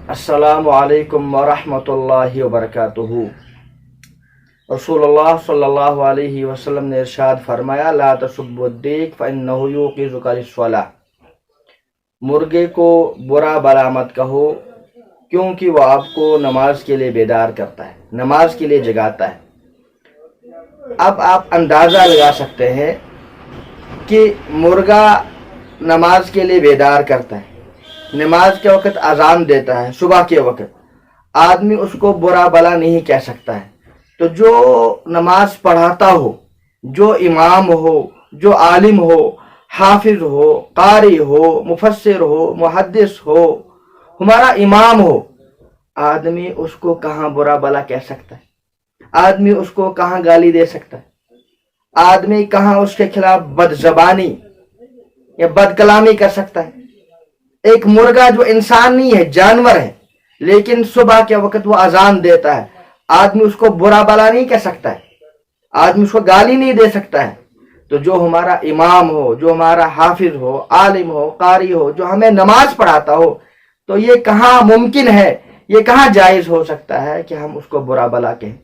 अस्सलामु अलैकुम वरहमतुल्लाहि वबरकातुहू। रसूलुल्लाह सल्लल्लाहु अलैहि वसल्लम ने इरशाद फरमाया, ला तसुब्बुद्दीक फ़इन्नहु युक़िज़ुका लिस्सलाह। मुर्गे को बुरा भला मत कहो, क्योंकि वो आपको नमाज के लिए बेदार करता है, नमाज के लिए जगाता है। अब आप अंदाज़ा लगा सकते हैं कि मुर्गा नमाज के लिए बेदार करता है, नमाज के वक़्त अजान देता है, सुबह के वक़्त आदमी उसको बुरा भला नहीं कह सकता है। तो जो नमाज पढ़ाता हो, जो इमाम हो, जो आलिम हो, हाफिज हो, कारी हो, मुफस्सिर हो, मुहद्दिस हो, हमारा इमाम हो, आदमी उसको कहाँ बुरा भला कह सकता है? आदमी उसको कहाँ गाली दे सकता है? आदमी कहाँ उसके खिलाफ बदजबानी या बदकलामी कर सकता है? एक मुर्गा जो इंसान नहीं है, जानवर है, लेकिन सुबह के वक्त वो अजान देता है, आदमी उसको बुरा भला नहीं कह सकता है, आदमी उसको गाली नहीं दे सकता है। तो जो हमारा इमाम हो, जो हमारा हाफिज हो, आलिम हो, कारी हो, जो हमें नमाज पढ़ाता हो, तो ये कहाँ मुमकिन है, ये कहाँ जायज़ हो सकता है कि हम उसको बुरा भला कहें?